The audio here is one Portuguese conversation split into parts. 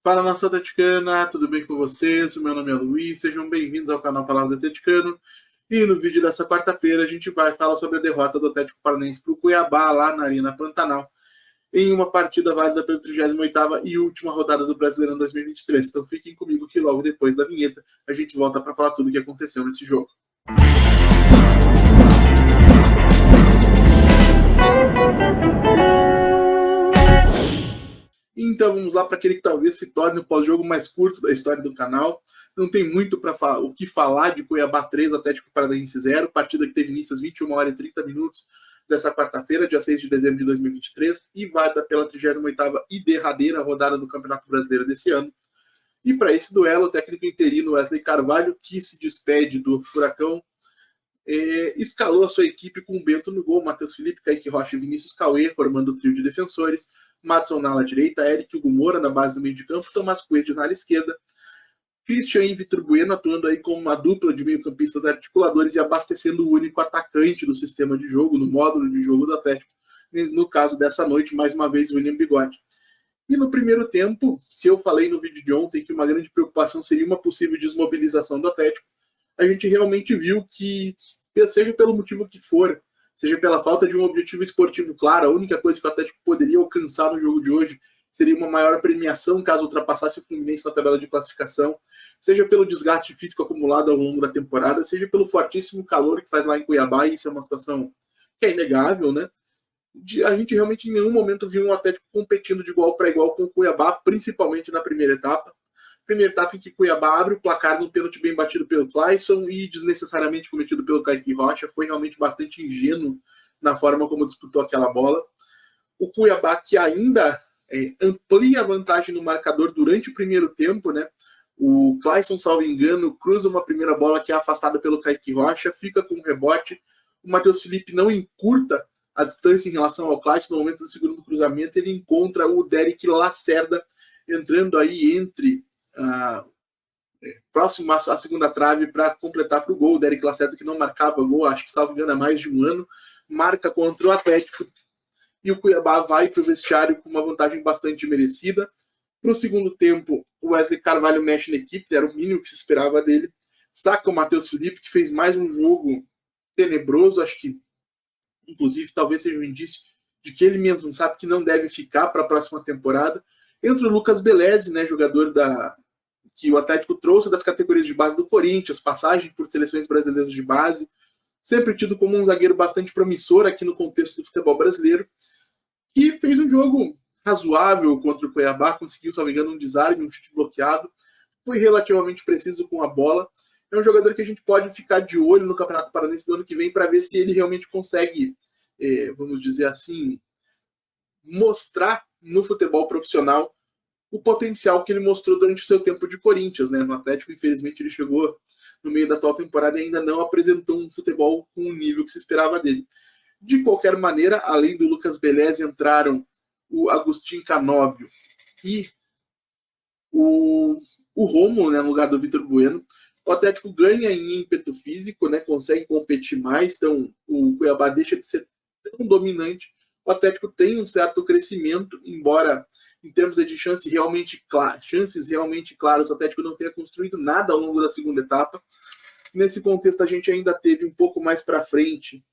Fala, nação atleticana, tudo bem com vocês? O meu nome é Luiz, sejam bem-vindos ao canal Palavra do Atleticano. E no vídeo dessa quarta-feira a gente vai falar sobre a derrota do Atlético Paranaense para o Cuiabá, lá na Arena Pantanal, em uma partida válida pela 38ª e última rodada do Brasileirão 2023. Então fiquem comigo que logo depois da vinheta a gente volta para falar tudo o que aconteceu nesse jogo. Então vamos lá para aquele que talvez se torne o pós-jogo mais curto da história do canal. Não tem muito o que falar de Cuiabá 3, Atlético Paranaense 0, partida que teve início às 21h30 dessa quarta-feira, dia 6 de dezembro de 2023, e válida pela 38ª e derradeira rodada do Campeonato Brasileiro desse ano. E para esse duelo, o técnico interino Wesley Carvalho, que se despede do Furacão, escalou a sua equipe com o Bento no gol, Matheus Felipe, Kaique Rocha e Vinícius Cauê, formando o trio de defensores, Madson na ala direita, Eric Hugo Moura na base do meio de campo, Tomás Coelho na ala esquerda, Christian e Vitor Bueno atuando aí como uma dupla de meio-campistas articuladores e abastecendo o único atacante do sistema de jogo, no módulo de jogo do Atlético, no caso dessa noite, mais uma vez, William Bigode. E no primeiro tempo, se eu falei no vídeo de ontem que uma grande preocupação seria uma possível desmobilização do Atlético, a gente realmente viu que, seja pelo motivo que for, seja pela falta de um objetivo esportivo claro, a única coisa que o Atlético poderia alcançar no jogo de hoje seria uma maior premiação caso ultrapassasse o Fluminense na tabela de classificação, seja pelo desgaste físico acumulado ao longo da temporada, seja pelo fortíssimo calor que faz lá em Cuiabá, e isso é uma situação que é inegável, né? A gente realmente em nenhum momento viu um Atlético competindo de igual para igual com o Cuiabá, principalmente na primeira etapa. Primeira etapa em que Cuiabá abre o placar num pênalti bem batido pelo Clayson e desnecessariamente cometido pelo Kaique Rocha, foi realmente bastante ingênuo na forma como disputou aquela bola. O Cuiabá que ainda amplia a vantagem no marcador durante o primeiro tempo, né? O Clayson, salvo engano, cruza uma primeira bola que é afastada pelo Kaique Rocha, fica com um rebote. O Matheus Felipe não encurta a distância em relação ao Clayson. No momento do segundo cruzamento, ele encontra o Derek Lacerda entrando aí entre próximo à segunda trave para completar para o gol. O Derek Lacerda, que não marcava gol, acho que salvo engano há mais de um ano, marca contra o Atlético. E o Cuiabá vai para o vestiário com uma vantagem bastante merecida. Para o segundo tempo, o Wesley Carvalho mexe na equipe, era o mínimo que se esperava dele. Saca o Matheus Felipe, que fez mais um jogo tenebroso, acho que, inclusive, talvez seja um indício de que ele mesmo sabe que não deve ficar para a próxima temporada. Entra o Lucas Beleze, né, jogador que o Atlético trouxe das categorias de base do Corinthians, passagem por seleções brasileiras de base, sempre tido como um zagueiro bastante promissor aqui no contexto do futebol brasileiro, e fez um jogo razoável contra o Cuiabá, conseguiu, se não me engano, um desarme, um chute bloqueado, foi relativamente preciso com a bola. É um jogador que a gente pode ficar de olho no Campeonato Paranaense do ano que vem para ver se ele realmente consegue, vamos dizer assim, mostrar no futebol profissional o potencial que ele mostrou durante o seu tempo de Corinthians, né? No Atlético, infelizmente, ele chegou no meio da atual temporada e ainda não apresentou um futebol com o nível que se esperava dele. De qualquer maneira, além do Lucas Beleze, entraram o Agustin Canóbio e o Romulo, né, no lugar do Vitor Bueno. O Atlético ganha em ímpeto físico, né, consegue competir mais, então o Cuiabá deixa de ser tão dominante. O Atlético tem um certo crescimento, embora em termos de chances realmente claras, o Atlético não tenha construído nada ao longo da segunda etapa. Nesse contexto, a gente ainda teve um pouco mais para frente,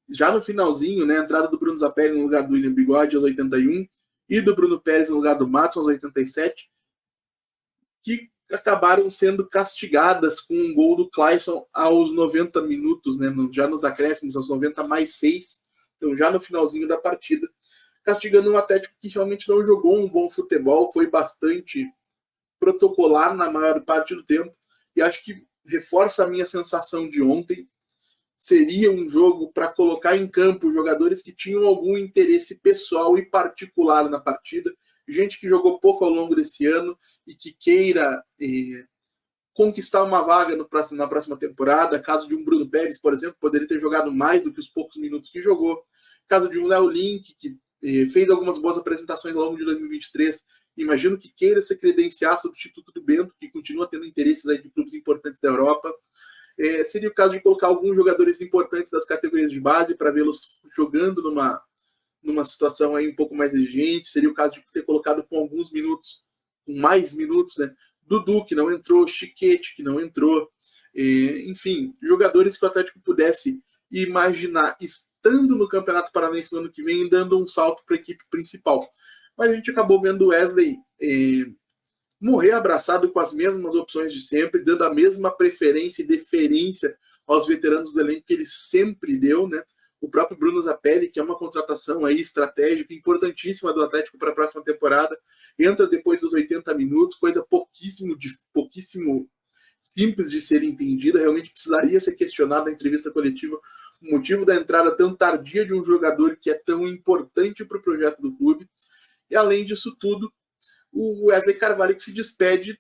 já no finalzinho, né, a entrada do Bruno Zapelli no lugar do William Bigode aos 81 e do Bruno Pérez no lugar do Madson aos 87, que acabaram sendo castigadas com um gol do Clayson aos 90 minutos, né, já nos acréscimos, aos 90 mais 6, então já no finalzinho da partida, castigando um Atlético que realmente não jogou um bom futebol, foi bastante protocolar na maior parte do tempo, e acho que reforça a minha sensação de ontem. Seria um jogo para colocar em campo jogadores que tinham algum interesse pessoal e particular na partida, gente que jogou pouco ao longo desse ano e que queira conquistar uma vaga na próxima temporada. Caso de um Bruno Pérez, por exemplo, poderia ter jogado mais do que os poucos minutos que jogou. Caso de um Léo Link, que fez algumas boas apresentações ao longo de 2023, imagino que queira se credenciar substituto do Bento, que continua tendo interesses aí de clubes importantes da Europa. Seria o caso de colocar alguns jogadores importantes das categorias de base para vê-los jogando numa situação aí um pouco mais exigente, seria o caso de ter colocado com alguns minutos, com mais minutos, né? Dudu, que não entrou, Chiquete, que não entrou, enfim, jogadores que o Atlético pudesse imaginar estando no Campeonato Paranaense no ano que vem, dando um salto para a equipe principal. Mas a gente acabou vendo o Wesley morrer abraçado com as mesmas opções de sempre, dando a mesma preferência e deferência aos veteranos do elenco que ele sempre deu, né? O próprio Bruno Zapelli, que é uma contratação aí estratégica importantíssima do Atlético para a próxima temporada, entra depois dos 80 minutos, coisa pouquíssimo simples de ser entendida, realmente precisaria ser questionada na entrevista coletiva o motivo da entrada tão tardia de um jogador que é tão importante para o projeto do clube. E além disso tudo, o Wesley Carvalho que se despede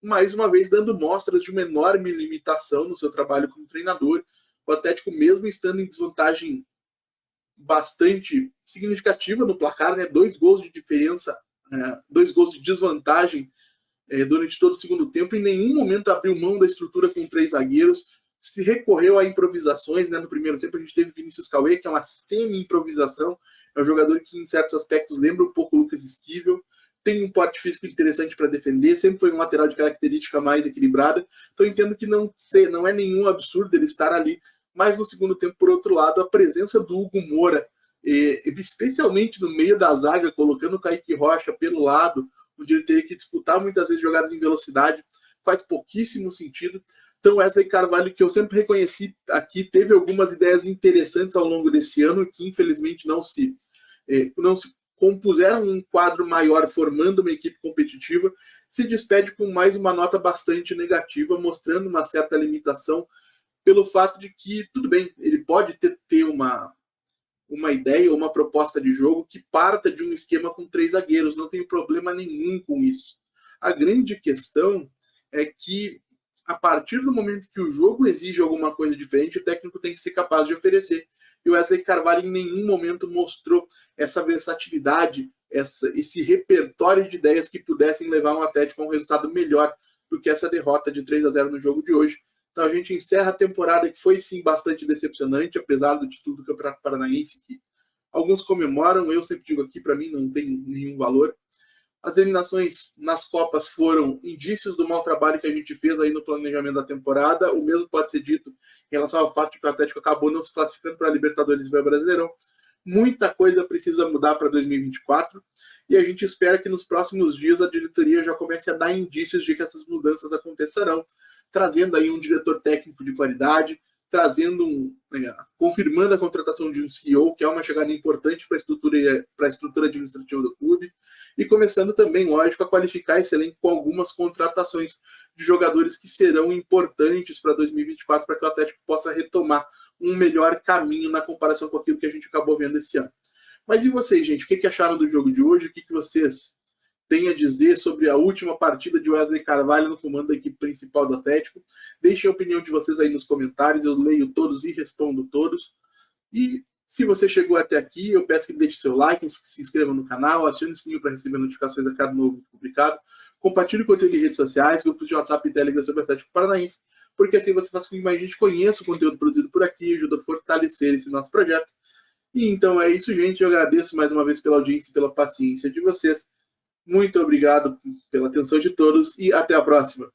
mais uma vez dando mostras de uma enorme limitação no seu trabalho como treinador. O Atlético, mesmo estando em desvantagem bastante significativa no placar, né? 2 gols de diferença, 2 gols de desvantagem durante todo o segundo tempo, em nenhum momento abriu mão da estrutura com 3 zagueiros, se recorreu a improvisações, né? No primeiro tempo a gente teve Vinícius Cauê, que é uma semi-improvisação, é um jogador que em certos aspectos lembra um pouco o Lucas Esquivel, tem um porte físico interessante para defender, sempre foi um lateral de característica mais equilibrada, então eu entendo que não é nenhum absurdo ele estar ali, mas no segundo tempo, por outro lado, a presença do Hugo Moura, especialmente no meio da zaga, colocando o Kaique Rocha pelo lado, onde ele teria que disputar muitas vezes jogadas em velocidade, faz pouquíssimo sentido. Então, Wesley Carvalho, que eu sempre reconheci aqui, teve algumas ideias interessantes ao longo desse ano, que infelizmente não se compuseram um quadro maior, formando uma equipe competitiva, se despede com mais uma nota bastante negativa, mostrando uma certa limitação, pelo fato de que, tudo bem, ele pode ter uma ideia, uma proposta de jogo que parta de um esquema com 3 zagueiros, não tenho problema nenhum com isso. A grande questão é que, a partir do momento que o jogo exige alguma coisa diferente, o técnico tem que ser capaz de oferecer. E o Wesley Carvalho em nenhum momento mostrou essa versatilidade, esse repertório de ideias que pudessem levar um Atlético a um resultado melhor do que essa derrota de 3-0 no jogo de hoje. Então a gente encerra a temporada que foi sim bastante decepcionante, apesar do título do Campeonato Paranaense, que alguns comemoram, eu sempre digo aqui, para mim não tem nenhum valor. As eliminações nas Copas foram indícios do mau trabalho que a gente fez aí no planejamento da temporada. O mesmo pode ser dito em relação ao fato de que o Atlético acabou não se classificando para a Libertadores e o Brasileirão. Muita coisa precisa mudar para 2024 e a gente espera que nos próximos dias a diretoria já comece a dar indícios de que essas mudanças acontecerão, trazendo aí um diretor técnico de qualidade, confirmando a contratação de um CEO, que é uma chegada importante para a estrutura administrativa do clube, e começando também, lógico, a qualificar esse elenco com algumas contratações de jogadores que serão importantes para 2024, para que o Atlético possa retomar um melhor caminho na comparação com aquilo que a gente acabou vendo esse ano. Mas e vocês, gente? O que acharam do jogo de hoje? O que vocês têm a dizer sobre a última partida de Wesley Carvalho no comando da equipe principal do Atlético? Deixem a opinião de vocês aí nos comentários, eu leio todos e respondo todos. E se você chegou até aqui, eu peço que deixe seu like, se inscreva no canal, acione o sininho para receber notificações a cada novo publicado, compartilhe o conteúdo em redes sociais, grupos de WhatsApp e Telegram sobre o Atlético Paranaense, porque assim você faz com que mais gente conheça o conteúdo produzido por aqui e ajuda a fortalecer esse nosso projeto. E então é isso, gente. Eu agradeço mais uma vez pela audiência e pela paciência de vocês. Muito obrigado pela atenção de todos e até a próxima.